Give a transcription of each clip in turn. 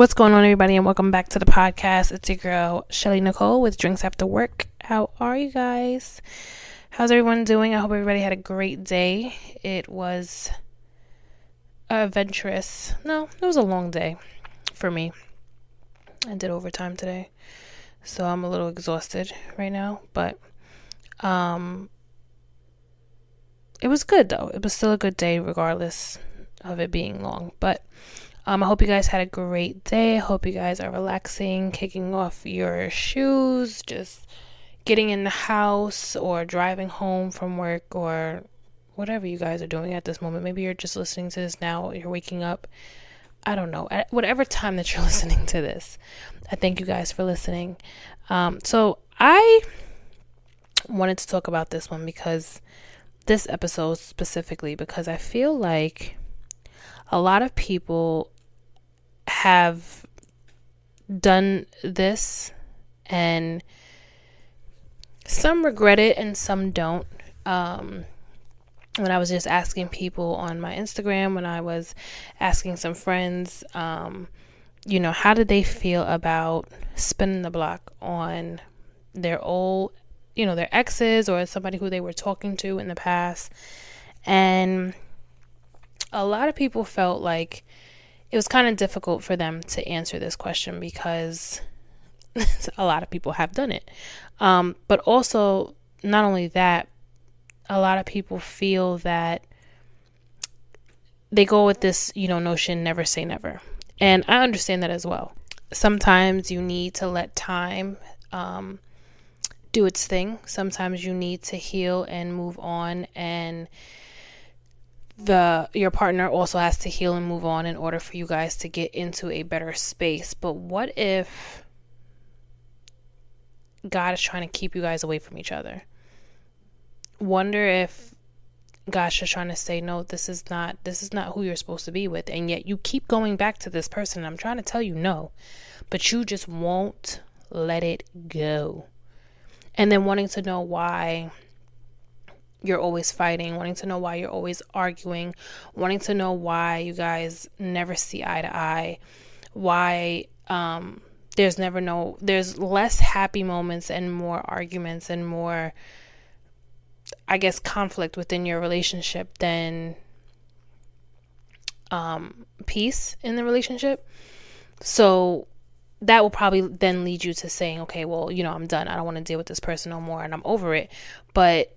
What's going on, everybody, and welcome back to the podcast. It's your girl, Shelly Nicole, with Drinks After Work. How are you guys? How's everyone doing? I hope everybody had a great day. It was adventurous. No, it was a long day for me. I did overtime today, so I'm a little exhausted right now, but it was good, though. It was still a good day regardless of it being long, but I hope you guys had a great day. I hope you guys are relaxing, kicking off your shoes, just getting in the house or driving home from work or whatever you guys are doing at this moment. Maybe you're just listening to this now. You're waking up. I don't know. At whatever time that you're listening to this, I thank you guys for listening. So I wanted to talk about this one this episode specifically, because I feel like a lot of people have done this and some regret it and some don't. When I was just asking people on my Instagram, when I was asking some friends, how did they feel about spinning the block on their old, their exes or somebody who they were talking to in the past. And a lot of people felt like it was kind of difficult for them to answer this question because a lot of people have done it. But also, not only that, a lot of people feel that they go with this, notion, never say never. And I understand that as well. Sometimes you need to let time do its thing. Sometimes you need to heal and move on, and your partner also has to heal and move on in order for you guys to get into a better space. But what if God is trying to keep you guys away from each other? Wonder if God's just trying to say, no, this is not who you're supposed to be with, and yet you keep going back to this person. I'm trying to tell you no, but you just won't let it go. And then wanting to know why you're always fighting, wanting to know why you're always arguing, wanting to know why you guys never see eye to eye, why there's less happy moments and more arguments and more, I guess, conflict within your relationship than peace in the relationship. So that will probably then lead you to saying, okay, well, I'm done. I don't want to deal with this person no more and I'm over it. But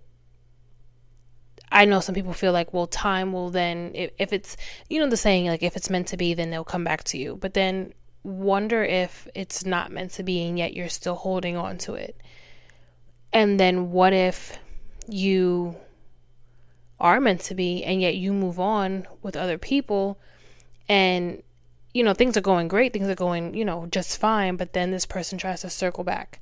I know some people feel like, well, time will then, if it's, the saying, like, if it's meant to be, then they'll come back to you. But then wonder if it's not meant to be and yet you're still holding on to it. And then what if you are meant to be and yet you move on with other people and, things are going great, things are going, just fine. But then this person tries to circle back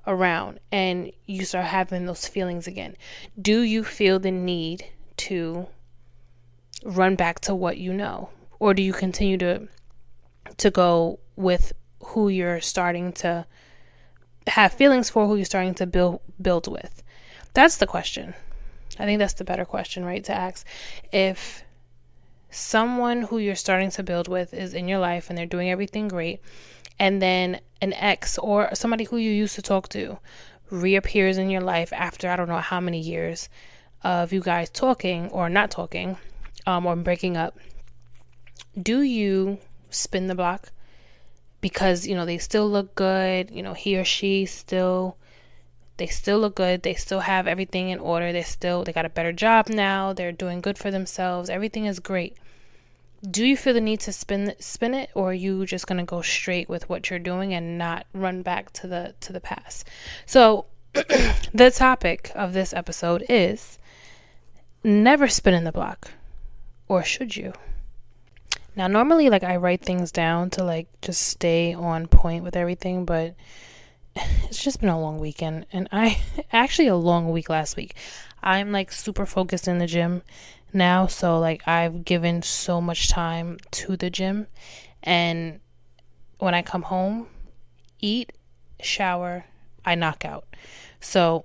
around and you start having those feelings again. Do you feel the need to run back to what you know, or do you continue to go with who you're starting to have feelings for, who you're starting to build with? That's the question. I think that's the better question, right, to ask. If someone who you're starting to build with is in your life and they're doing everything great, and then an ex or somebody who you used to talk to reappears in your life after I don't know how many years of you guys talking or not talking, or breaking up, do you spin the block because, they still look good, he or she they still look good, they still have everything in order, they got a better job now, they're doing good for themselves, everything is great. Do you feel the need to spin it, or are you just going to go straight with what you're doing and not run back to the past? So the topic of this episode is never spinning the block, or should you? Now, normally, I write things down to just stay on point with everything, but it's just been a long weekend, and actually a long week last week. I'm super focused in the gym now, so I've given so much time to the gym, and when I come home, eat, shower, I knock out. So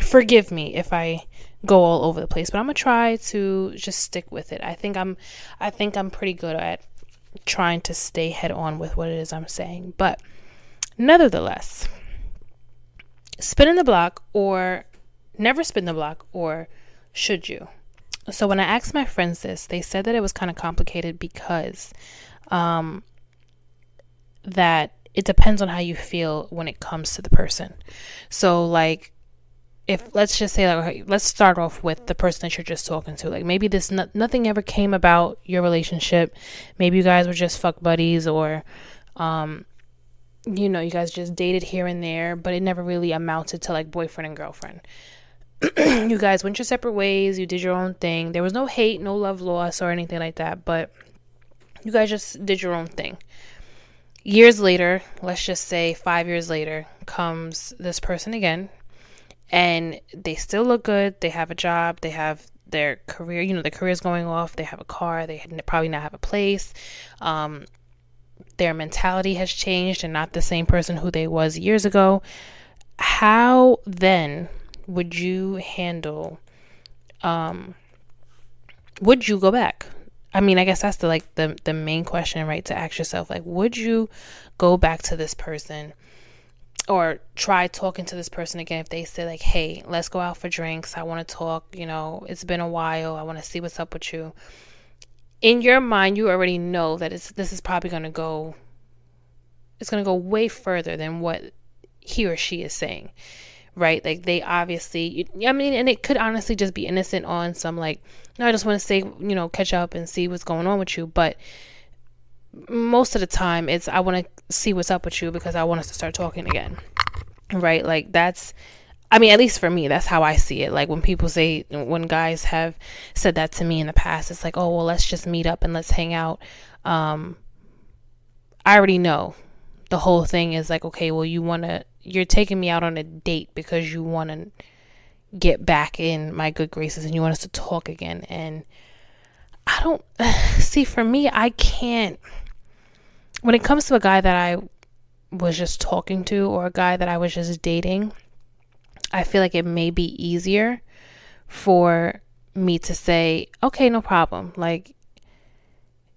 forgive me if I go all over the place, but I'm gonna try to just stick with it. I think I'm pretty good at trying to stay head on with what it is I'm saying. But nevertheless, spin the block, or never spin the block, or should you? So when I asked my friends this, they said that it was kind of complicated because that it depends on how you feel when it comes to the person. So like, if let's just say, like, okay, let's start off with the person that you're just talking to. Like, maybe this nothing ever came about your relationship. Maybe you guys were just fuck buddies, or you guys just dated here and there, but it never really amounted to like boyfriend and girlfriend. You guys went your separate ways. You did your own thing. There was no hate, no love lost, or anything like that, but you guys just did your own thing. Years later, let's just say 5 years later, comes this person again, and they still look good. They have a job. They have their career. Their career's going off. They have a car. They probably not have a place. Their mentality has changed and not the same person who they was years ago. How then would you handle, would you go back? I mean, I guess that's the main question, right? To ask yourself, like, would you go back to this person or try talking to this person again if they say like, hey, let's go out for drinks. I want to talk. It's been a while. I want to see what's up with you. In your mind, you already know that this is probably going to go, it's going to go way further than what he or she is saying, right? Like, they obviously, and it could honestly just be innocent on some like, no, I just want to say, catch up and see what's going on with you. But most of the time it's, I want to see what's up with you because I want us to start talking again, right? Like, that's, at least for me, that's how I see it. Like, when people say, when guys have said that to me in the past, it's like, oh, well, let's just meet up and let's hang out. I already know the whole thing is like, okay, well, you're taking me out on a date because you want to get back in my good graces and you want us to talk again. And I don't see, for me, I can't, when it comes to a guy that I was just talking to or a guy that I was just dating, I feel like it may be easier for me to say, okay, no problem. Like,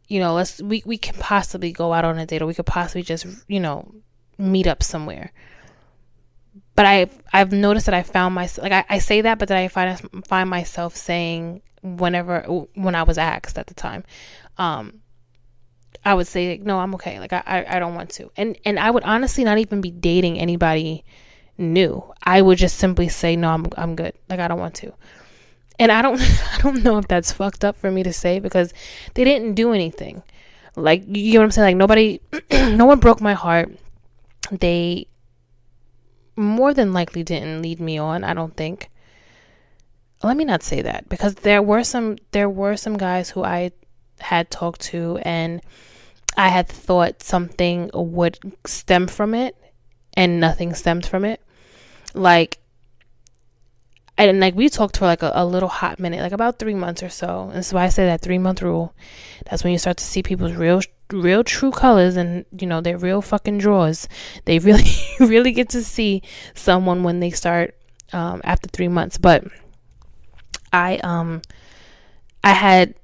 we can possibly go out on a date, or we could possibly just, meet up somewhere. But I've noticed that I found myself, like, I say that, but then I find myself saying when I was asked at the time, I would say, like, no, I'm okay. Like, I don't want to. And I would honestly not even be dating anybody new. I would just simply say, no, I'm good. Like, I don't want to. And I don't know if that's fucked up for me to say, because they didn't do anything. Like, you know what I'm saying? Like, nobody, no one broke my heart. They more than likely didn't lead me on, I don't think. Let me not say that, because there were some guys who I had talked to and I had thought something would stem from it, and nothing stemmed from it. Like, and like, we talked for like a little hot minute, like about 3 months or so. And that's why I say that 3-month rule. That's when you start to see people's real true colors, and their real fucking drawers. They really really get to see someone when they start after 3 months. But we had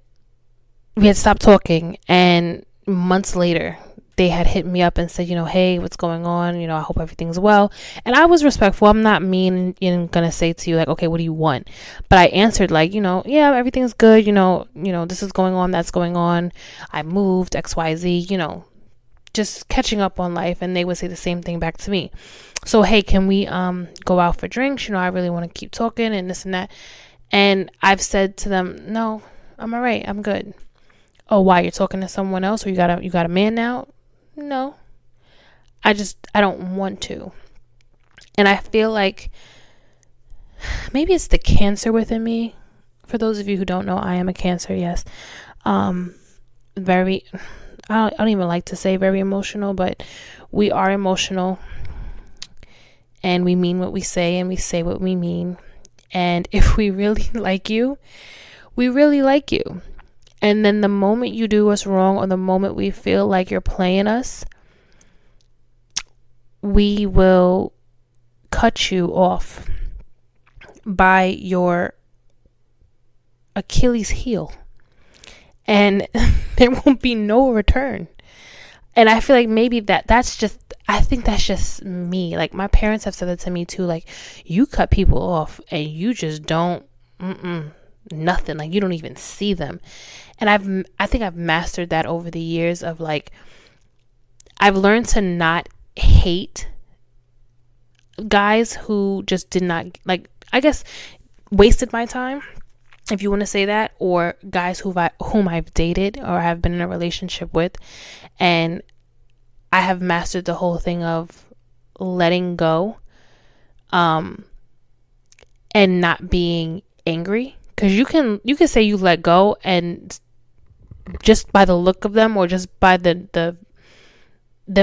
stopped talking, and months later they had hit me up and said, hey, what's going on? I hope everything's well. And I was respectful. I'm not mean and gonna say to you like, okay, what do you want? But I answered like, yeah, everything's good. This is going on, that's going on. I moved, XYZ, just catching up on life. And they would say the same thing back to me. So, hey, can we go out for drinks? I really want to keep talking and this and that. And I've said to them, no, I'm all right. I'm good. Oh, why? You're talking to someone else, or you got a man now? No, I don't want to. And I feel like maybe it's the Cancer within me. For those of you who don't know, I am a Cancer. Yes. Very, I don't even like to say very emotional, but we are emotional, and we mean what we say, and we say what we mean. And if we really like you, we really like you. And then the moment you do us wrong, or the moment we feel like you're playing us, we will cut you off by your Achilles heel. and there won't be no return. And I feel like maybe I think that's just me. Like, my parents have said that to me too. Like, you cut people off and you just don't, nothing. Like, you don't even see them. And I think I've mastered that over the years of like, I've learned to not hate guys who just did not, like, I guess, wasted my time, if you want to say that, or guys whom I've dated or have been in a relationship with, and I have mastered the whole thing of letting go, and not being angry, because you can say you let go, and just by the look of them, or just by them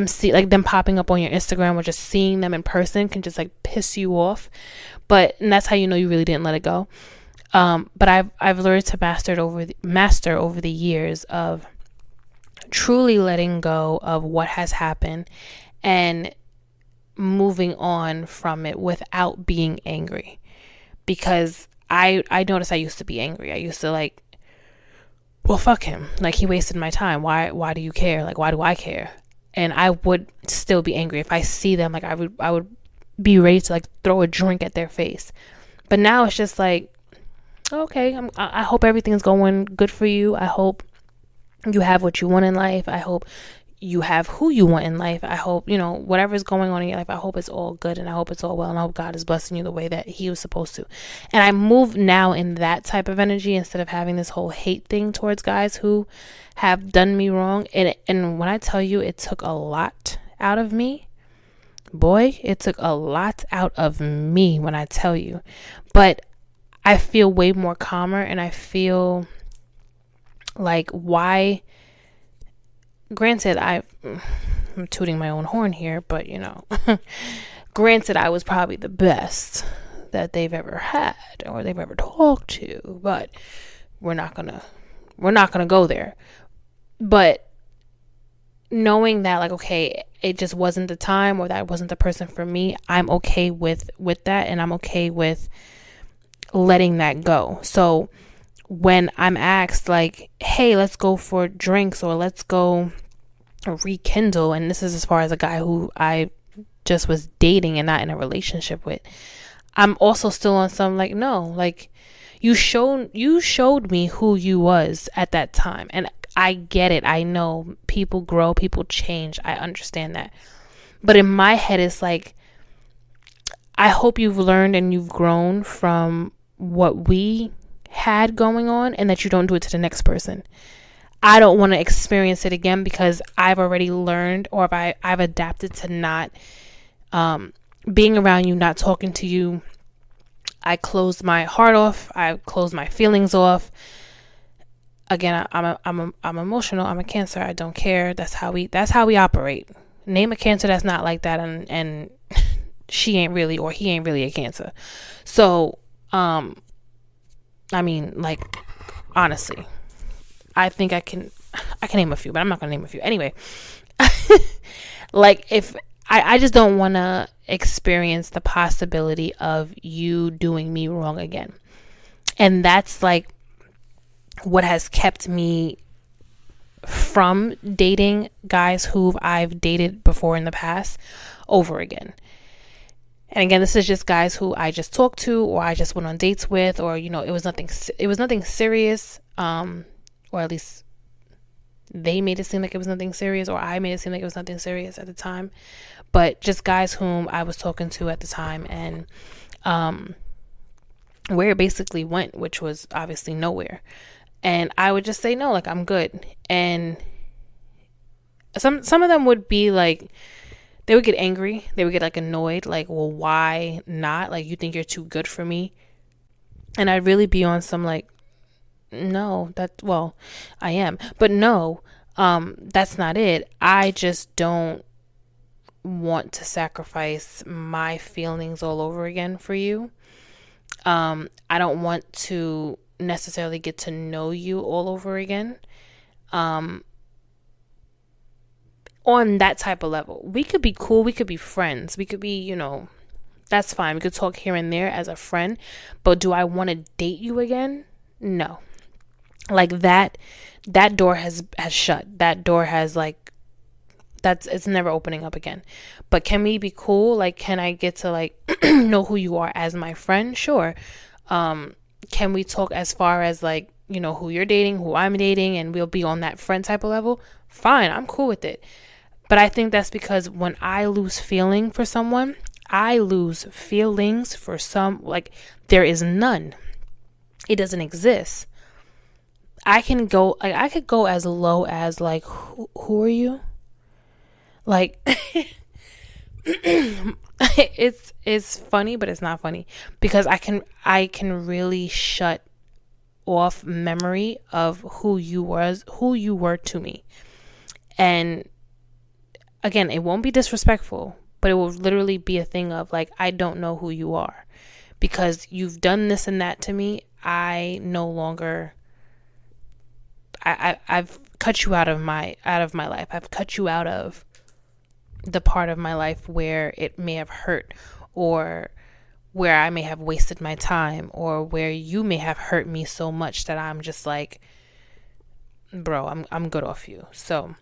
see, like, them popping up on your Instagram, or just seeing them in person can just like piss you off. And that's how you know you really didn't let it go. But I've learned to master over the years of truly letting go of what has happened and moving on from it without being angry. Because I noticed I used to be angry. I used to like, well, fuck him. Like, he wasted my time. Why do you care? Like, why do I care? And I would still be angry if I see them. Like, I would be ready to like throw a drink at their face. But now it's just like, okay, I hope everything's going good for you. I hope you have what you want in life. I hope you have who you want in life. I hope, whatever's going on in your life, I hope it's all good, and I hope it's all well, and I hope God is blessing you the way that he was supposed to. And I move now in that type of energy instead of having this whole hate thing towards guys who have done me wrong. And when I tell you, it took a lot out of me, boy, it took a lot out of me when I tell you. But I feel way more calmer, and I feel like, why, granted, I'm tooting my own horn here, but granted, I was probably the best that they've ever had or they've ever talked to, but we're not gonna go there. But knowing that, like, okay, it just wasn't the time, or that wasn't the person for me, I'm okay with that, and I'm okay with letting that go. So when I'm asked, like, hey, let's go for drinks, or let's go rekindle, and this is as far as a guy who I just was dating and not in a relationship with, I'm also still on some like, no, like, you showed me who you was at that time. And I get it. I know people grow, people change. I understand that. But in my head, it's like, I hope you've learned and you've grown from what we had going on, and that you don't do it to the next person. I don't want to experience it again, because I've already learned, or I've adapted to not being around you, not talking to you. I closed my heart off. I closed my feelings off. Again, I'm emotional. I'm a Cancer. I don't care. That's how we operate. Name a Cancer that's not like that, and she ain't really, or he ain't really a Cancer. So, I mean, like, honestly, I think I can name a few, but I'm not gonna name a few anyway. Like, if I just don't want to experience the possibility of you doing me wrong again. And that's like what has kept me from dating guys who I've dated before in the past over again. And again, this is just guys who I just talked to, or I just went on dates with, or, it was nothing serious. Or at least they made it seem like it was nothing serious, or I made it seem like it was nothing serious at the time. But just guys whom I was talking to at the time, and where it basically went, which was obviously nowhere. And I would just say no, like, I'm good. And some of them would be like, they would get angry, they would get like annoyed, like, well, why not? Like, you think you're too good for me? And I'd really be on some like, no, I am, but no, that's not it. I just don't want to sacrifice my feelings all over again for you. I don't want to necessarily get to know you all over again. On that type of level, we could be cool, we could be friends, we could be, that's fine, we could talk here and there as a friend, but do I want to date you again? No. Like that door has shut. That door has like, it's never opening up again. But can we be cool? Like, can I get to like know who you are as my friend? Sure. Can we talk as far as like, who you're dating, who I'm dating, and we'll be on that friend type of level? Fine, I'm cool with it. But I think that's because when I lose feeling for someone, I lose feelings for like, there is none. It doesn't exist. I could go as low as like, who are you? Like, it's funny, but it's not funny, because I can really shut off memory of who you were to me. And again, it won't be disrespectful, but it will literally be a thing of like, I don't know who you are because you've done this and that to me. I no longer, I've cut you out of my life. I've cut you out of the part of my life where it may have hurt, or where I may have wasted my time, or where you may have hurt me so much that I'm just like, bro, I'm good off you. So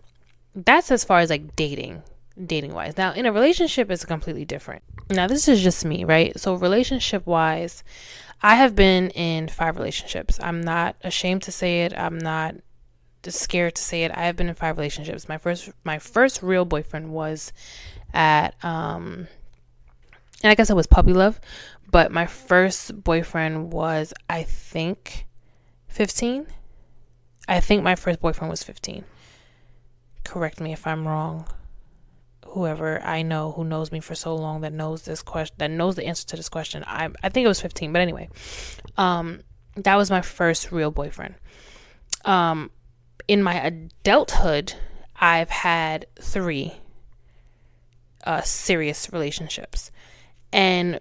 that's as far as like dating wise. Now in a relationship, it's completely different. Now this is just me, right? So relationship wise, I have been in 5 relationships. I'm not ashamed to say it. I'm not scared to say it. I have been in 5 relationships. My first real boyfriend was at and I guess it was puppy love, but my first boyfriend was, I think, 15. I think my first boyfriend was 15. Correct me if I'm wrong. Whoever I know who knows me for so long that knows this question, that knows the answer to this question. I think it was 15, but anyway, that was my first real boyfriend. In my adulthood, I've had 3 serious relationships. And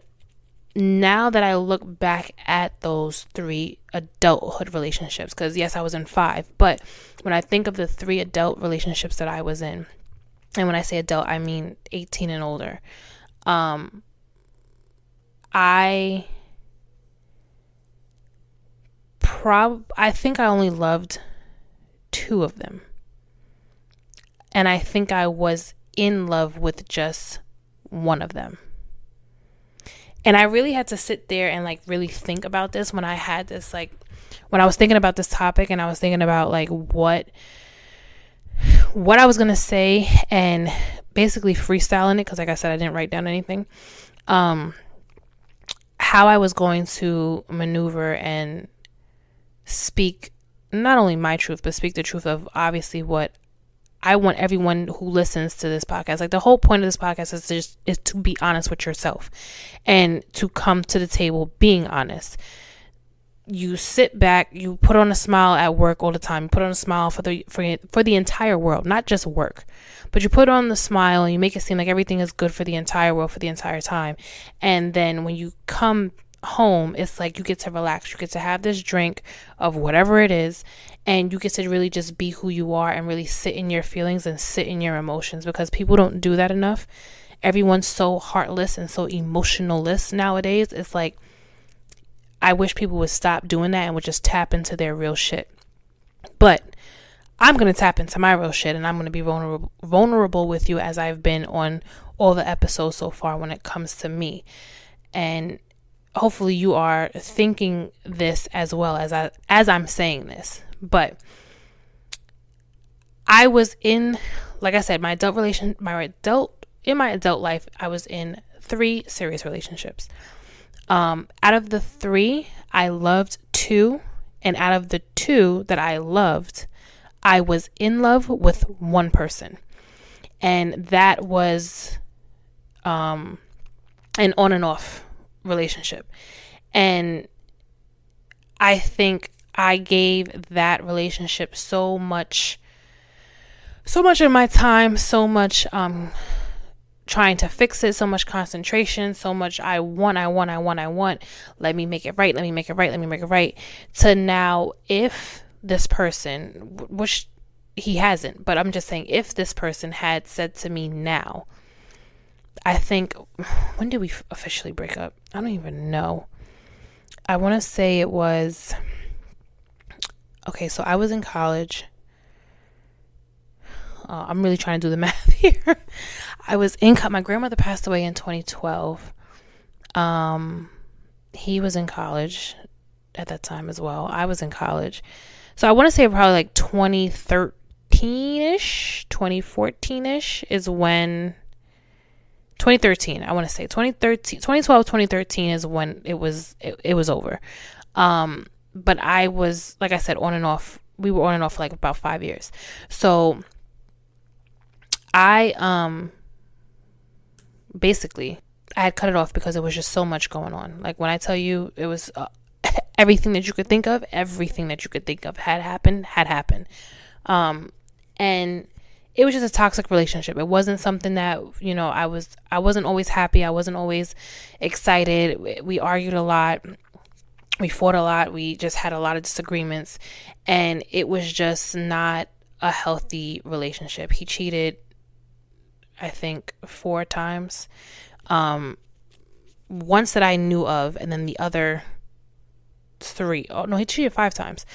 now that I look back at those 3 adulthood relationships, because yes, I was in 5, but when I think of the 3 adult relationships that I was in, and when I say adult, I mean 18 and older, I think I only loved 2 of them. And I think I was in love with just 1 of them. And I really had to sit there and like really think about this when I had this, like, when I was thinking about this topic, and I was thinking about like what I was going to say, and basically freestyling it, because like I said, I didn't write down anything. How I was going to maneuver and speak not only my truth, but speak the truth of obviously what I want everyone who listens to this podcast. Like, the whole point of this podcast is to be honest with yourself and to come to the table being honest. You sit back, you put on a smile at work all the time. You put on a smile for the entire world, not just work, but you put on the smile and you make it seem like everything is good for the entire world for the entire time. And then when you come home, it's like you get to relax. You get to have this drink of whatever it is, and you get to really just be who you are and really sit in your feelings and sit in your emotions, because people don't do that enough. Everyone's so heartless and so emotionalist nowadays. It's like, I wish people would stop doing that and would just tap into their real shit. But I'm going to tap into my real shit, and I'm going to be vulnerable with you, as I've been on all the episodes so far when it comes to me. And hopefully you are thinking this as well as I'm saying this. But I was in, like I said, in my adult life, I was in 3 serious relationships. Out of the 3, I loved 2, and out of the 2 that I loved, I was in love with 1 person, and that was an on and off relationship. And I think I gave that relationship so much of my time, so much trying to fix it, so much concentration, so much I want. Let me make it right. To now, if this person, which he hasn't, but I'm just saying, if this person had said to me now, I think, when did we officially break up? I don't even know. I want to say it was Okay, so I was in college. I'm really trying to do the math here. I was in my grandmother passed away in 2012. He was in college at that time as well. I was in college. So I want to say probably like 2013-ish, 2014-ish is when 2013, I want to say 2013, 2012, 2013 is when it was over. But I was, like I said, on and off. We were on and off for like about 5 years. So I basically I had cut it off because there was just so much going on. Like when I tell you, it was everything that you could think of, had happened. And it was just a toxic relationship. It wasn't something that, I wasn't always happy. I wasn't always excited. We argued a lot. We fought a lot. We just had a lot of disagreements, and it was just not a healthy relationship. He cheated, I think, 4 times. Once that I knew of, and then the other 3. Oh no, he cheated 5 times.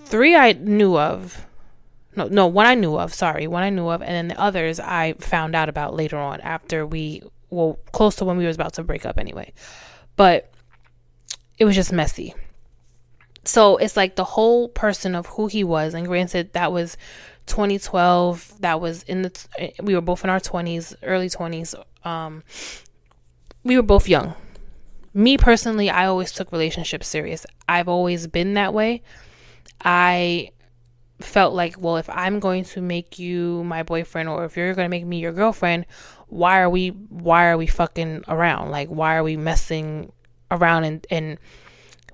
3 I knew of. No, one I knew of. Sorry, one I knew of, and then the others I found out about later on after close to when we was about to break up anyway. But it was just messy. So it's like the whole person of who he was, and granted that was 2012. That was we were both in our 20s, early 20s. We were both young. Me personally, I always took relationships serious. I've always been that way. I felt like, well, if I'm going to make you my boyfriend, or if you're going to make me your girlfriend, why are we fucking around? Like, why are we messing around, and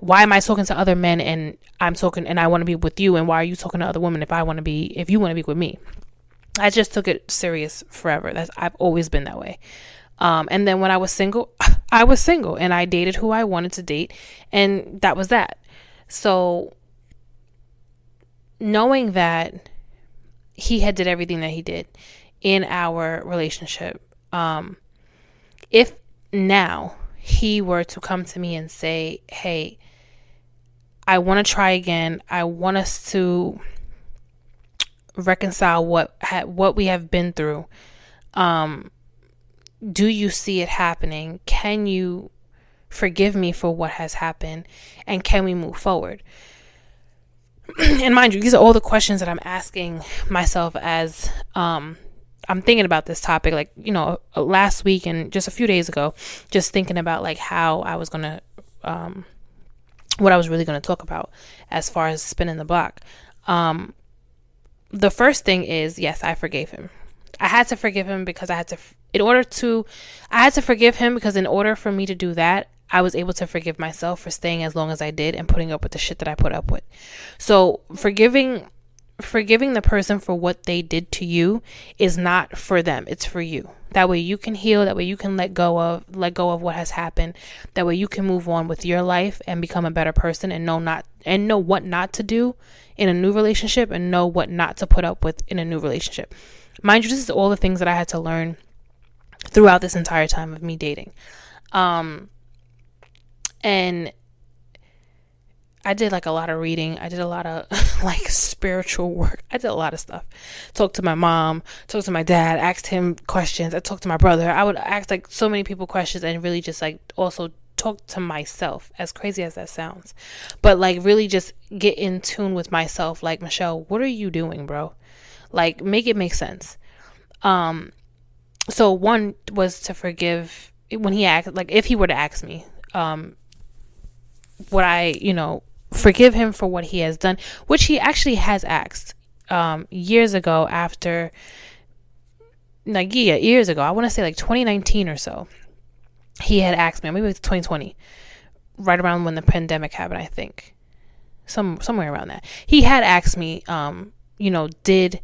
why am I talking to other men and I want to be with you, and why are you talking to other women if you want to be with me? I just took it serious forever. I've always been that way. And then when I was single, and I dated who I wanted to date, and that was that. So knowing that he had did everything that he did in our relationship, if now he were to come to me and say, hey, I want to try again. I want us to reconcile what we have been through. Do you see it happening? Can you forgive me for what has happened? And can we move forward? And mind you, these are all the questions that I'm asking myself as I'm thinking about this topic, like, last week and just a few days ago, just thinking about like how I was going to, what I was really going to talk about as far as spinning the block. The first thing is, yes, I forgave him. I had to forgive him because I had to forgive him because in order for me to do that, I was able to forgive myself for staying as long as I did and putting up with the shit that I put up with. So forgiving the person for what they did to you is not for them. It's for you. That way you can heal. That way you can let go of what has happened. That way you can move on with your life and become a better person and know what not to do in a new relationship and know what not to put up with in a new relationship. Mind you, this is all the things that I had to learn throughout this entire time of me dating. And I did like a lot of reading. I did a lot of like spiritual work. I did a lot of stuff. Talked to my mom, talked to my dad, asked him questions. I talked to my brother. I would ask like so many people questions and really just like also talk to myself, as crazy as that sounds. But like really just get in tune with myself. Like, Michelle, what are you doing, bro? Like, make it make sense. So one was to forgive when he asked, like if he were to ask me, would I, forgive him for what he has done, which he actually has asked years ago after, years ago. I want to say like 2019 or so. He had asked me, maybe it was 2020, right around when the pandemic happened, I think. Somewhere around that. He had asked me, did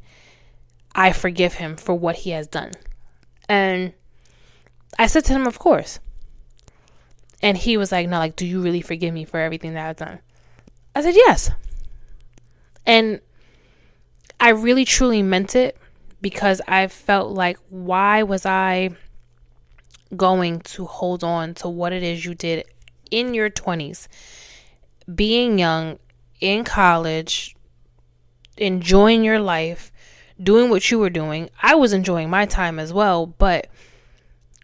I forgive him for what he has done? And I said to him, of course. And he was like, no, like, do you really forgive me for everything that I've done? I said, yes. And I really, truly meant it because I felt like, why was I going to hold on to what it is you did in your 20s, being young, in college, enjoying your life, doing what you were doing. I was enjoying my time as well, but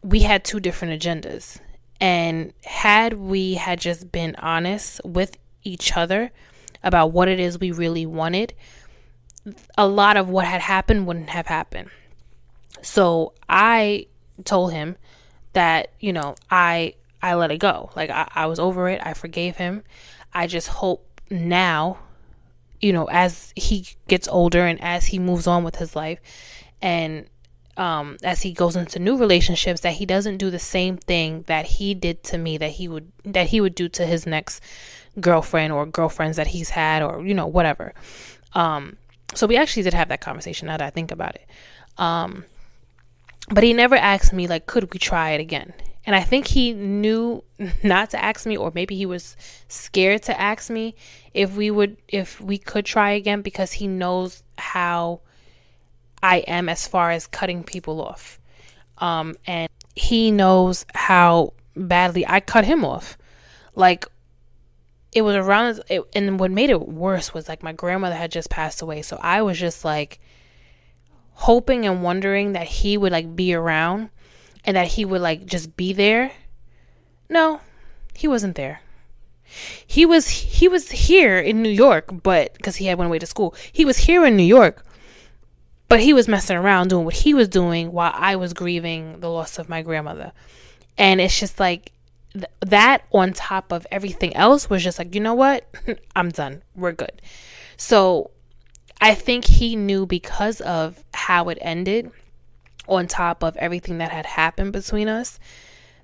we had two different agendas. And had we had just been honest with each other about what it is we really wanted, a lot of what had happened wouldn't have happened. So I told him that, I let it go. Like, I was over it. I forgave him. I just hope now, as he gets older and as he moves on with his life, and as he goes into new relationships, that he doesn't do the same thing that he did to me, that he would do to his next girlfriend or girlfriends that he's had, or whatever. So we actually did have that conversation, now that I think about it. But he never asked me, like, could we try it again? And I think he knew not to ask me, or maybe he was scared to ask me if we could try again, because he knows how I am as far as cutting people off. And he knows how badly I cut him off. Like, it was around, and what made it worse was, like, my grandmother had just passed away. So I was just, like, hoping and wondering that he would, like, be around and that he would, like, just be there. No, he wasn't there. He was here in New York, but because he had went away to school, he was here in New York, but he was messing around doing what he was doing while I was grieving the loss of my grandmother. And it's just like that on top of everything else was just like, you know what? I'm done. We're good. So I think he knew, because of how it ended, on top of everything that had happened between us,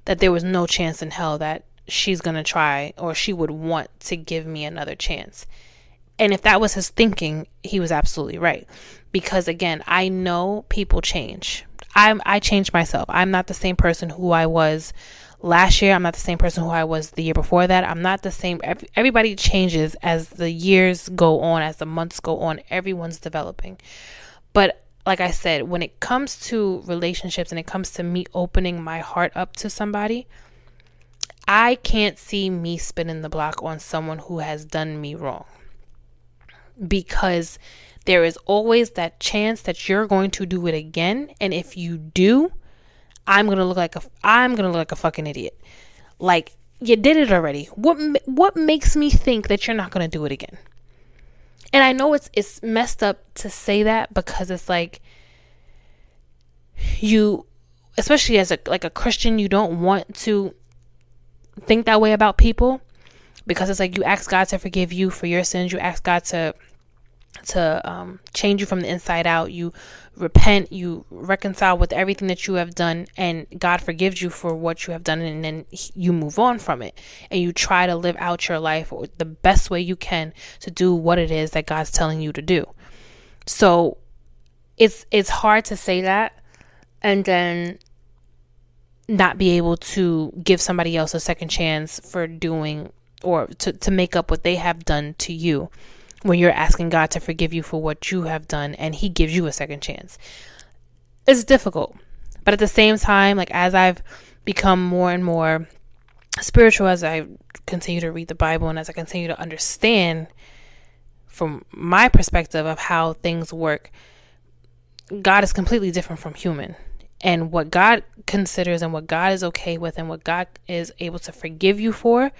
that there was no chance in hell that she's going to try, or she would want to give me another chance. And if that was his thinking, he was absolutely right. Because again, I know people change. I changed myself. I'm not the same person who I was last year. I'm not the same person who I was the year before that. I'm not the same. Everybody changes as the years go on, as the months go on. Everyone's developing. But like I said, when it comes to relationships and it comes to me opening my heart up to somebody, I can't see me spinning the block on someone who has done me wrong. Because there is always that chance that you're going to do it again. And if you do, I'm going to look like a fucking idiot. Like, you did it already. What makes me think that you're not going to do it again? And I know it's messed up to say that, because it's like, you, especially as a Christian, you don't want to think that way about people, because it's like, you ask God to forgive you for your sins. You ask God to change you from the inside out. You repent, you reconcile with everything that you have done, and God forgives you for what you have done, and then you move on from it, and you try to live out your life the best way you can to do what it is that God's telling you to do. So it's hard to say that and then not be able to give somebody else a second chance for doing, or to make up what they have done to you, when you're asking God to forgive you for what you have done and he gives you a second chance. It's difficult. But at the same time, like, as I've become more and more spiritual, as I continue to read the Bible, and as I continue to understand from my perspective of how things work, God is completely different from human. And what God considers and what God is okay with and what God is able to forgive you for,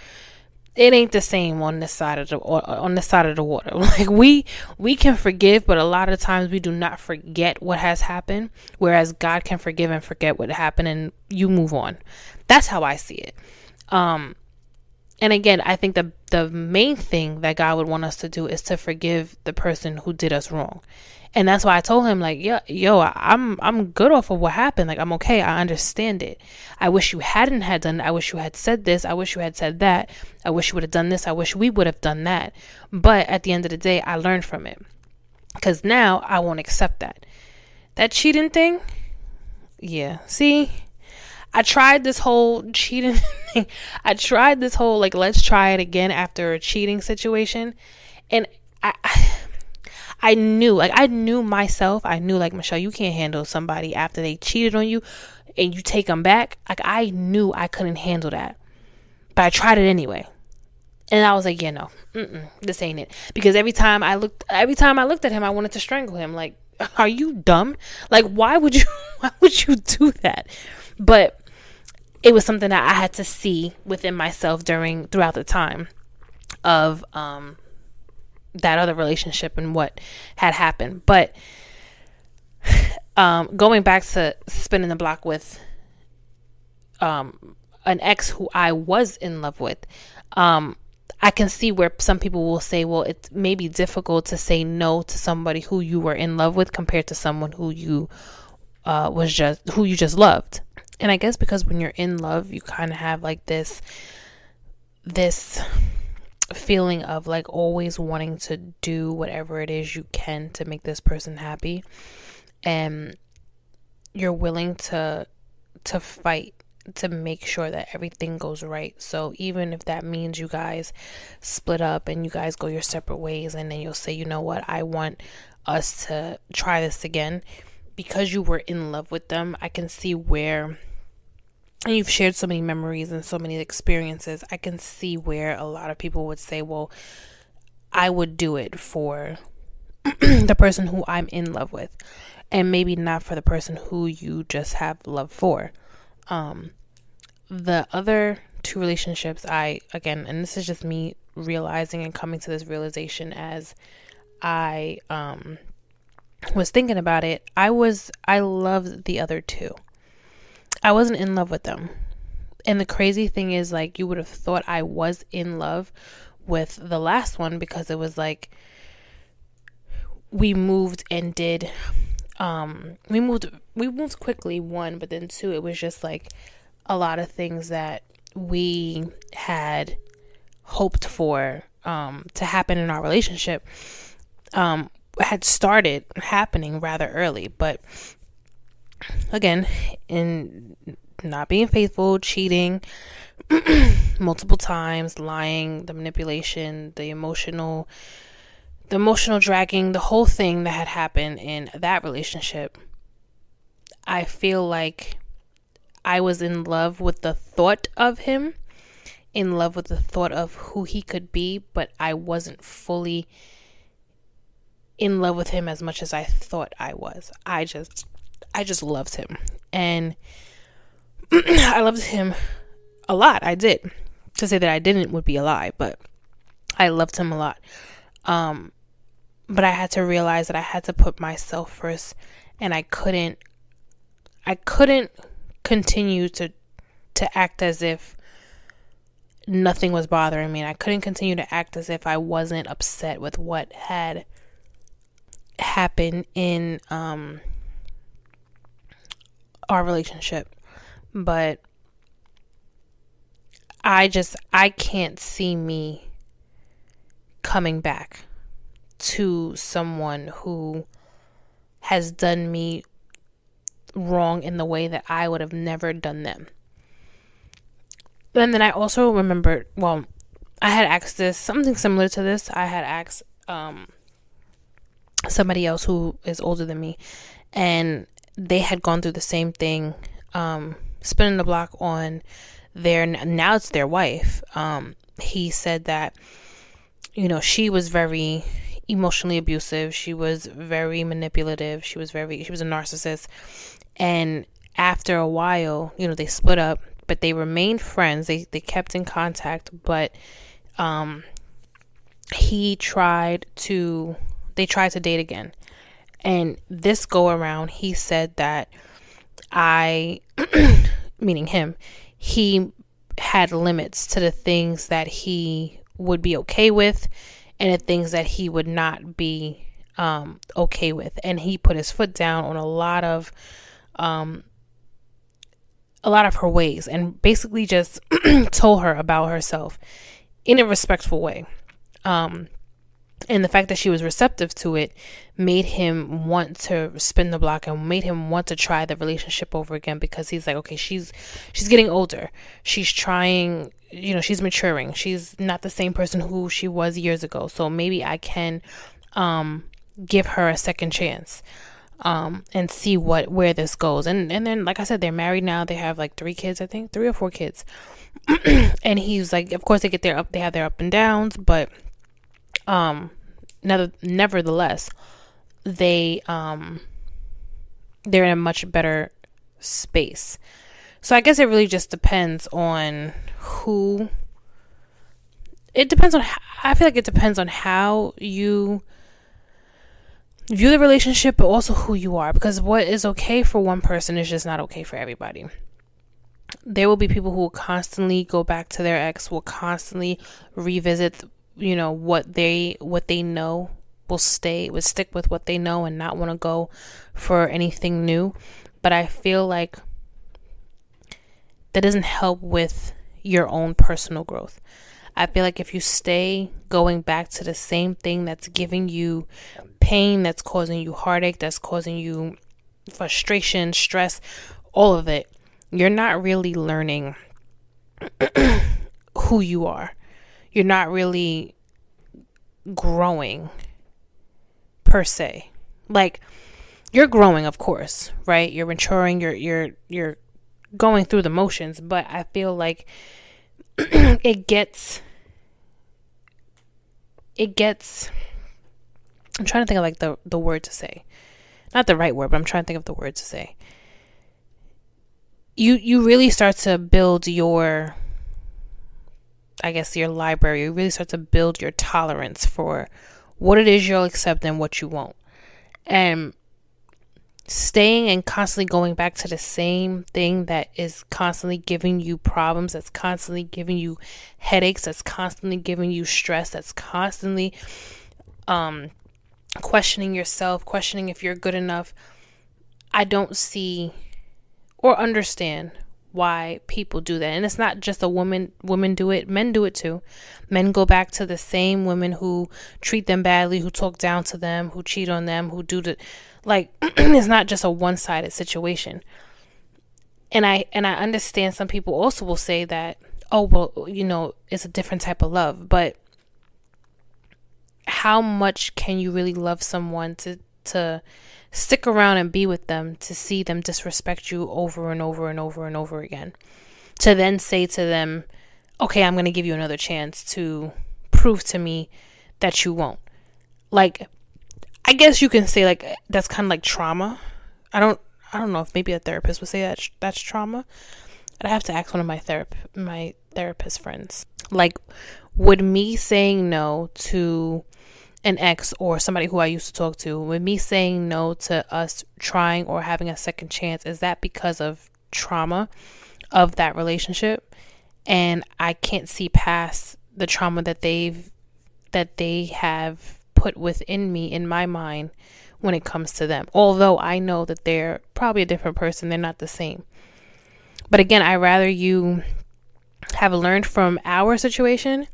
it ain't the same on this side of the water. Like, we can forgive, but a lot of times we do not forget what has happened, whereas God can forgive and forget what happened, and you move on. That's how I see it. And again, I think the main thing that God would want us to do is to forgive the person who did us wrong. And that's why I told him, like, I'm good off of what happened. Like, I'm okay. I understand it. I wish you hadn't had done it. I wish you had said this. I wish you had said that. I wish you would have done this. I wish we would have done that. But at the end of the day, I learned from it. Because now I won't accept that. That cheating thing? Yeah. See? I tried this whole cheating thing. I tried this whole, like, let's try it again after a cheating situation. And I knew myself. I knew, like, Michelle, you can't handle somebody after they cheated on you and you take them back. Like, I knew I couldn't handle that. But I tried it anyway. And I was like, yeah, no, this ain't it. Because every time I looked at him, I wanted to strangle him. Like, are you dumb? Like, why would you do that? But it was something that I had to see within myself throughout the time of that other relationship and what had happened. But going back to spinning the block with an ex who I was in love with, I can see where some people will say, well, it may be difficult to say no to somebody who you were in love with compared to someone who you just loved. And I guess because when you're in love, you kind of have like this feeling of like always wanting to do whatever it is you can to make this person happy, and you're willing to fight to make sure that everything goes right. So even if that means you guys split up and you guys go your separate ways, and then you'll say, you know what, I want us to try this again, because you were in love with them, I can see where, and you've shared so many memories and so many experiences, I can see where a lot of people would say, well, I would do it for the person who I'm in love with, and maybe not for the person who you just have love for. The other two relationships, again, and this is just me realizing and coming to this realization as I was thinking about it, I loved the other two. I wasn't in love with them. And the crazy thing is, like, you would have thought I was in love with the last one, because it was like we moved and did we moved quickly, one, but then two, it was just like a lot of things that we had hoped for to happen in our relationship had started happening rather early. But again, in not being faithful, cheating multiple times, lying, the manipulation, the emotional dragging, the whole thing that had happened in that relationship, I feel like I was in love with the thought of him, in love with the thought of who he could be, but I wasn't fully in love with him as much as I thought I was. I just loved him. And I loved him a lot. I did. To say that I didn't would be a lie, but I loved him a lot. But I had to realize that I had to put myself first, and I couldn't continue to act as if nothing was bothering me. And I couldn't continue to act as if I wasn't upset with what had happened in our relationship. But I can't see me coming back to someone who has done me wrong in the way that I would have never done them. And then I also remembered, well, I had asked something similar to this. I had asked somebody else who is older than me, and they had gone through the same thing, spinning the block on now it's their wife. He said that, she was very emotionally abusive. She was very manipulative. She was a narcissist. And after a while, they split up, but they remained friends. They kept in contact, but they tried to date again. And this go around, he said that meaning him, he had limits to the things that he would be okay with and the things that he would not be okay with. And he put his foot down on a lot of her ways, and basically just told her about herself in a respectful way. And the fact that she was receptive to it made him want to spin the block and made him want to try the relationship over again, because he's like, okay, she's getting older. She's trying, she's maturing. She's not the same person who she was years ago. So maybe I can give her a second chance. and see where this goes. And then, like I said, they're married now. They have like 3 kids, I think, 3 or 4 kids. And he's like, of course they have their up and downs, but nevertheless, they're in a much better space. So I guess it really just depends on who. I feel like it depends on how you view the relationship, but also who you are, because what is okay for one person is just not okay for everybody. There will be people who will constantly go back to their ex, will constantly revisit, what they know, will stick with what they know and not want to go for anything new. But I feel like that doesn't help with your own personal growth. I feel like if you stay going back to the same thing that's giving you pain, that's causing you heartache, that's causing you frustration, stress, all of it, you're not really learning who you are. You're not really growing per se. Like, you're growing, of course, right? You're maturing, you're going through the motions, but I feel like it gets I'm trying to think of like the word to say. Not the right word, but I'm trying to think of the word to say. You really start to build your library. You really start to build your tolerance for what it is you'll accept and what you won't. And staying and constantly going back to the same thing that is constantly giving you problems, that's constantly giving you headaches, that's constantly giving you stress, that's constantly questioning yourself, questioning if you're good enough. I don't see or understand why people do that. And it's not just women do it, men do it too. Men go back to the same women who treat them badly, who talk down to them, who cheat on them, who do the it's not just a one-sided situation. And I understand some people also will say that, oh, well, it's a different type of love. But how much can you really love someone to stick around and be with them, to see them disrespect you over and over and over and over again, to then say to them, okay, I'm going to give you another chance to prove to me that you won't? Like, I guess you can say like that's kind of like trauma. I don't know if maybe a therapist would say that's trauma. I'd have to ask one of my therapist friends. Like, would me saying no to an ex or somebody who I used to talk to, with me saying no to us trying or having a second chance, is that because of trauma of that relationship? And I can't see past the trauma that they have put within me, in my mind, when it comes to them. Although I know that they're probably a different person, they're not the same. But again, I rather you have learned from our situation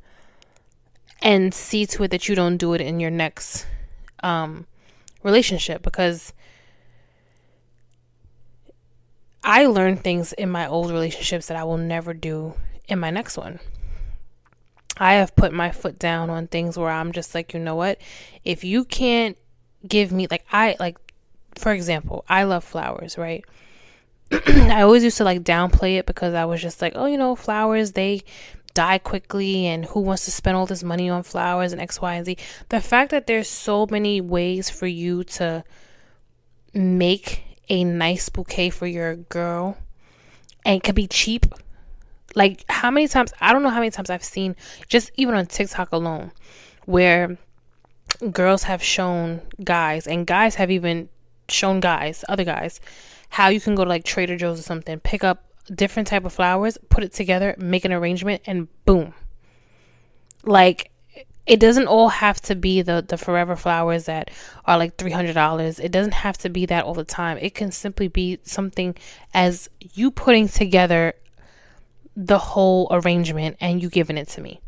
and see to it that you don't do it in your next relationship, because I learned things in my old relationships that I will never do in my next one. I have put my foot down on things where I'm just like, you know what? If you can't give me, for example, I love flowers, right? I always used to downplay it because I was just like, oh, flowers, they die quickly, and who wants to spend all this money on flowers and X, Y, and Z. The fact that there's so many ways for you to make a nice bouquet for your girl, and it could be cheap. Like, how many times, I don't know how many times I've seen, just even on TikTok alone, where girls have shown guys, and guys have even shown other guys, how you can go to Trader Joe's or something, pick up different type of flowers, put it together, make an arrangement, and boom. It doesn't all have to be the forever flowers that are $300. It doesn't have to be that all the time. It can simply be something as you putting together the whole arrangement and you giving it to me.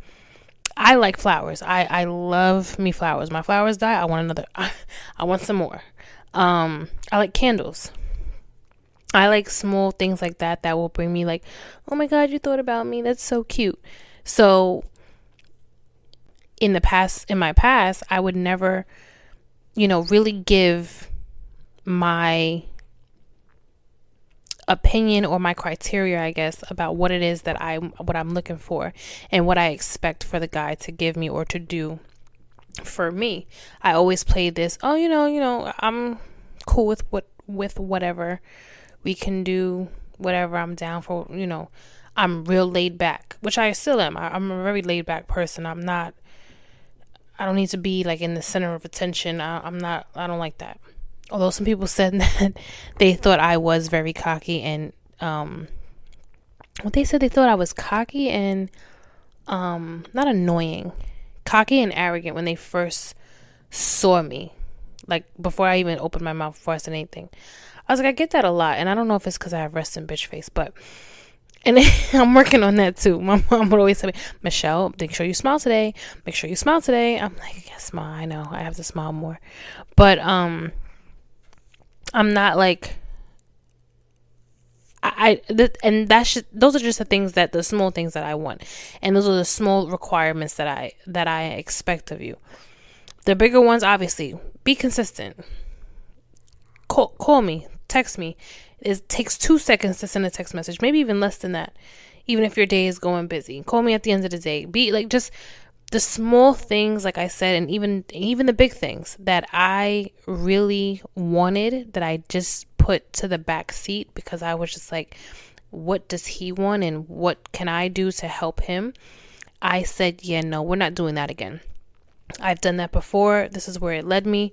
I like flowers. I love me flowers. My flowers die, I want another. I want some more. I like candles. I like small things like that will bring me oh my God, you thought about me. That's so cute. So in my past, I would never, really give my opinion or my criteria, I guess, about what it is that what I'm looking for and what I expect for the guy to give me or to do for me. I always play this, oh, I'm cool with whatever we can do, whatever I'm down for, I'm real laid back, which I still am. I'm a very laid back person. I don't need to be like in the center of attention. I don't like that. Although some people said that they thought I was very cocky and, what they said, they thought I was cocky and, not annoying, cocky and arrogant when they first saw me, like before I even opened my mouth, before I said anything. I was like, I get that a lot, and I don't know if it's because I have resting bitch face, and I'm working on that too. My mom would always say, Michelle, make sure you smile today. Make sure you smile today. I'm like, yeah, smile. I know I have to smile more, but I'm not like and those are just the small things that I want, and those are the small requirements that I expect of you. The bigger ones, obviously, be consistent. Call me, text me. It takes 2 seconds to send a text message, maybe even less than that. Even if your day is going busy, call me at the end of the day. Be like, just the small things, like I said, and even the big things that I really wanted, that I just put to the back seat because I was just like, what does he want and what can I do to help him? I said, yeah, no, we're not doing that again. I've done that before. This is where it led me.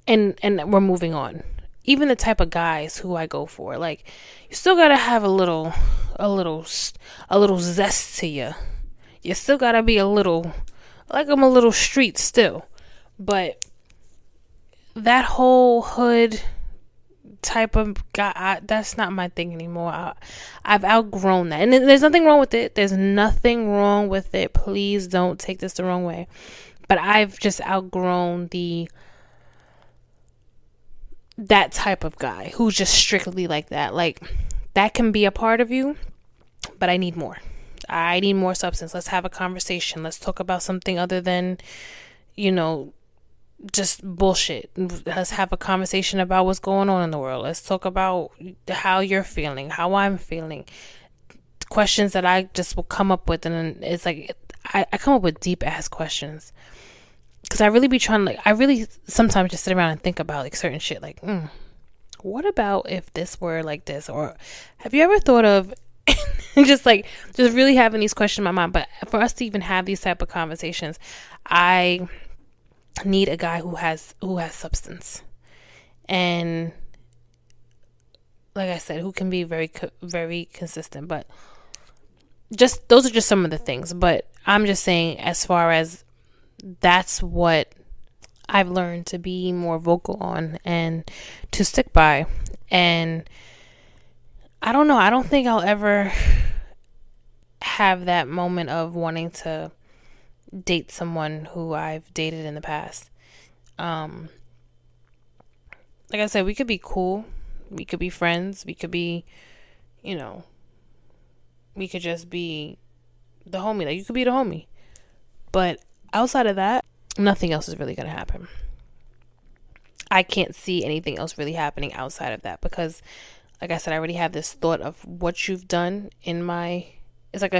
And we're moving on. Even the type of guys who I go for, like, you still gotta have a little zest to you. You still gotta be a little, like, I'm a little street still. But that whole hood type of guy, that's not my thing anymore. I've outgrown that. And there's nothing wrong with it. There's nothing wrong with it. Please don't take this the wrong way. But I've just outgrown that type of guy who's just strictly like that. Like, that can be a part of you, but I need more. I need more substance. Let's have a conversation. Let's talk about something other than, just bullshit. Let's have a conversation about what's going on in the world. Let's talk about how you're feeling, how I'm feeling. Questions that I just will come up with, and then it's like I come up with deep ass questions because I really be trying to, I really sometimes just sit around and think about like certain shit, like what about if this were like this, or have you ever thought of just really having these questions in my mind. But for us to even have these type of conversations, I need a guy who has substance, and like I said, who can be very very consistent. But just those are just some of the things. But I'm just saying, as far as that's what I've learned to be more vocal on and to stick by. And I don't know, I don't think I'll ever have that moment of wanting to date someone who I've dated in the past. Like I said, we could be cool, we could be friends, we could be, we could just be the homie. Like, you could be the homie, but outside of that, nothing else is really gonna happen. I can't see anything else really happening outside of that, because like I said, I already have this thought of what you've done in my, it's like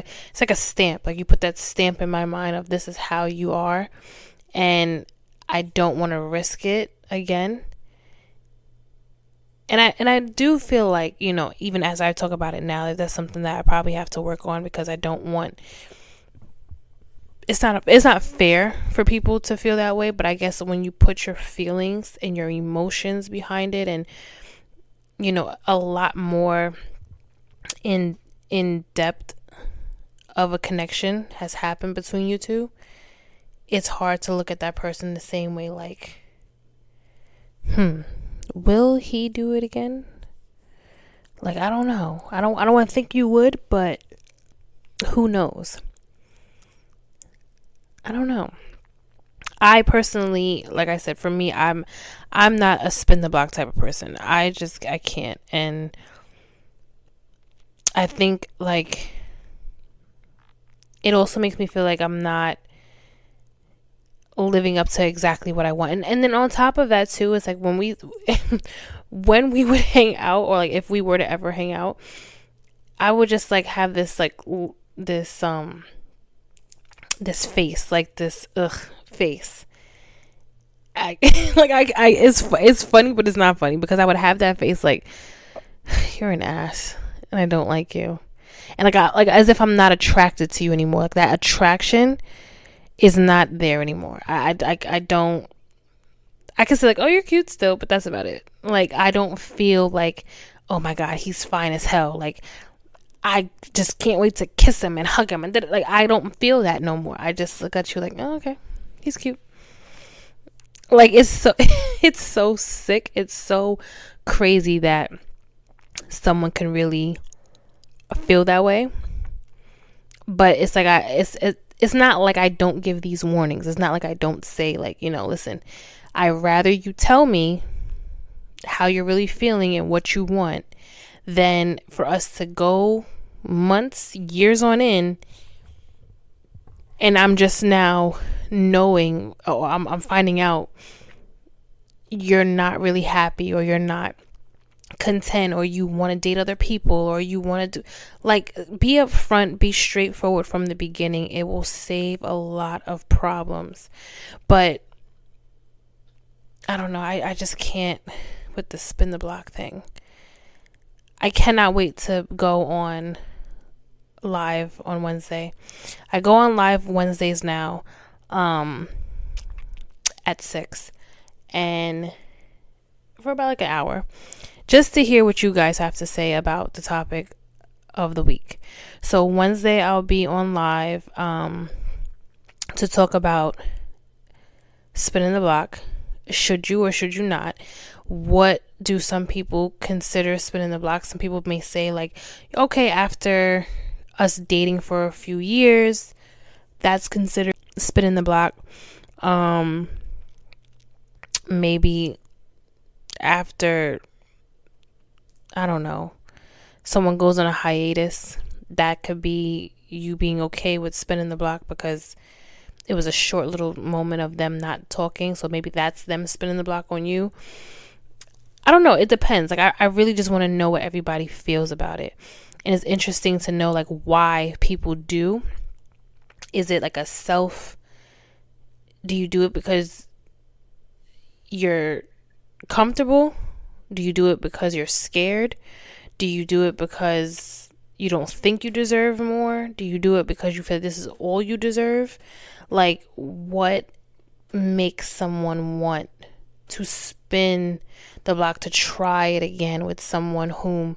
a stamp. Like, you put that stamp in my mind of this is how you are, and I don't want to risk it again. And I do feel like, even as I talk about it now, that's something that I probably have to work on, because I don't want, it's not fair for people to feel that way. But I guess when you put your feelings and your emotions behind it, and a lot more in depth of a connection has happened between you two, it's hard to look at that person the same way, like, will he do it again? Like, I don't know. I don't want to think you would, but who knows? I don't know. I personally, like I said, for me, I'm not a spin the block type of person. I can't. And I think, like, it also makes me feel like I'm not living up to exactly what I want. And then on top of that too, it's like when we when we would hang out, or like if we were to ever hang out, I would just like have this like this face, like this face. I it's funny, but it's not funny, because I would have that face like, you're an ass and I don't like you. And like as if I'm not attracted to you anymore. Like that attraction is not there anymore. I don't, I can say like, oh, you're cute still, but that's about it. Like I don't feel like, oh my God, he's fine as hell. Like I just can't wait to kiss him and hug him, and like I don't feel that no more. I just look at you like, oh, okay, he's cute. Like it's so it's so sick. It's so crazy that someone can really feel that way. But it's like it's not like I don't give these warnings. It's not like I don't say like, listen, I rather you tell me how you're really feeling and what you want than for us to go months, years on in, and I'm just now knowing, I'm finding out you're not really happy, or you're not content, or you want to date other people, or you want to do, like, be upfront, be straightforward from the beginning. It will save a lot of problems. But I don't know, I just can't with the spin the block thing. I cannot wait to go on live on Wednesday. I go on live Wednesdays now at 6, and for about like an hour, just to hear what you guys have to say about the topic of the week. So Wednesday I'll be on live to talk about spinning the block. Should you or should you not? What do some people consider spinning the block? Some people may say like, okay, after us dating for a few years, that's considered spinning the block. Maybe after, I don't know, someone goes on a hiatus, that could be you being okay with spinning the block because it was a short little moment of them not talking. So maybe that's them spinning the block on you. I don't know. It depends. Like, I really just want to know what everybody feels about it. And it's interesting to know like why people do. Is it like do you do it because you're comfortable? Do you do it because you're scared? Do you do it because you don't think you deserve more? Do you do it because you feel this is all you deserve? Like, what makes someone want to spin the block, to try it again with someone whom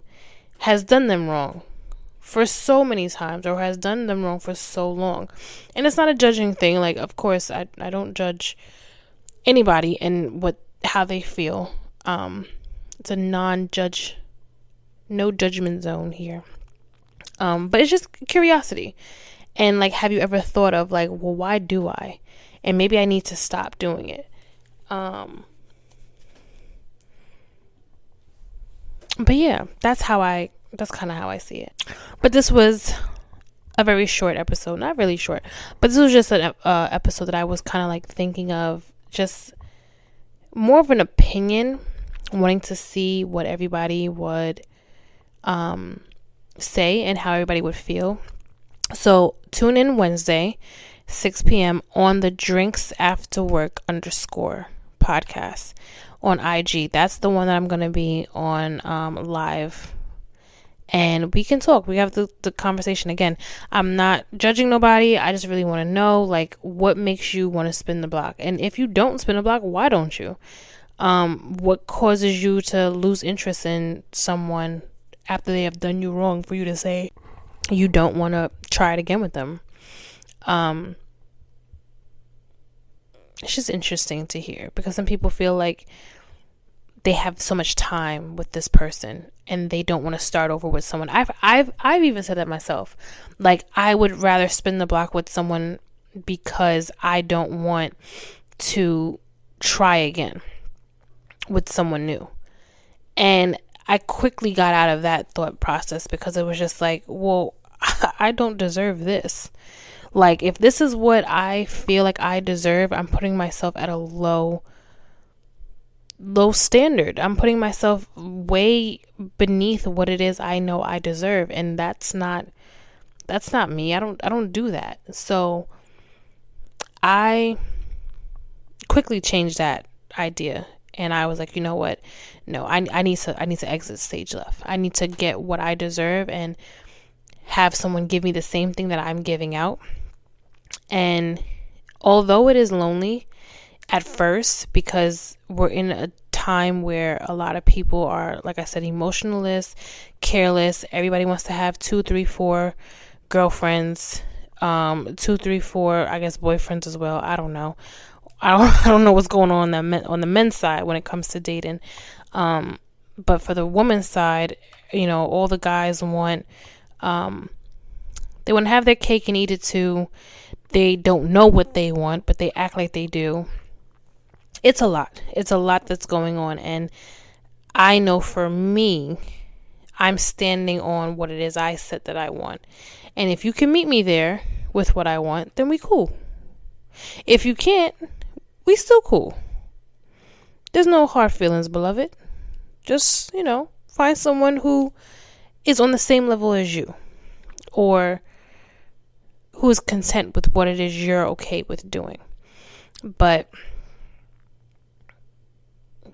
has done them wrong for so many times, or has done them wrong for so long? And it's not a judging thing. Like, of course, I don't judge anybody and how they feel. It's a no judgment zone here. But it's just curiosity. And like, have you ever thought of like, well, why do I? And maybe I need to stop doing it. But yeah, that's kind of how I see it. But this was a very short episode. Not really short, but this was just an episode that I was kind of like thinking of, just more of an opinion, wanting to see what everybody would say and how everybody would feel. So tune in Wednesday, 6 p.m. on the Drinks After Work _ podcast on IG. That's the one that I'm going to be on live. And we can talk. We have the conversation. Again, I'm not judging nobody. I just really want to know, like, what makes you want to spin the block? And if you don't spin the block, why don't you? What causes you to lose interest in someone after they have done you wrong for you to say you don't want to try it again with them? It's just interesting to hear, because some people feel like they have so much time with this person and they don't want to start over with someone. I've even said that myself. Like, I would rather spin the block with someone because I don't want to try again with someone new. And I quickly got out of that thought process, because it was just like, well, I don't deserve this. Like, if this is what I feel like I deserve, I'm putting myself at a low standard. I'm putting myself way beneath what it is I know I deserve, and that's not me. I don't do that. So I quickly changed that idea, and I was like, you know what? No, I need to exit stage left. I need to get what I deserve and have someone give me the same thing that I'm giving out. And although it is lonely at first, because we're in a time where a lot of people are, like I said, emotionless, careless. Everybody wants to have 2, 3, 4 girlfriends, 2, 3, 4, I guess, boyfriends as well. I don't know. I don't know what's going on the men's side when it comes to dating. But for the woman's side, all the guys want, they want to have their cake and eat it too. They don't know what they want, but they act like they do. It's a lot. It's a lot that's going on. And I know for me, I'm standing on what it is I said that I want. And if you can meet me there with what I want, then we cool. If you can't, we still cool. There's no hard feelings, beloved. Just, find someone who is on the same level as you, or who is content with what it is you're okay with doing. But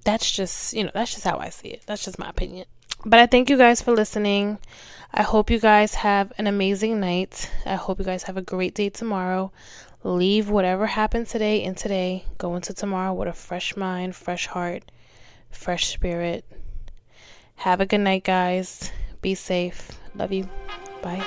that's just how I see it. That's just my opinion. But I thank you guys for listening. I hope you guys have an amazing night. I hope you guys have a great day tomorrow. Leave whatever happened today in today. Go into tomorrow with a fresh mind, fresh heart, fresh spirit. Have a good night, guys. Be safe. Love you. Bye.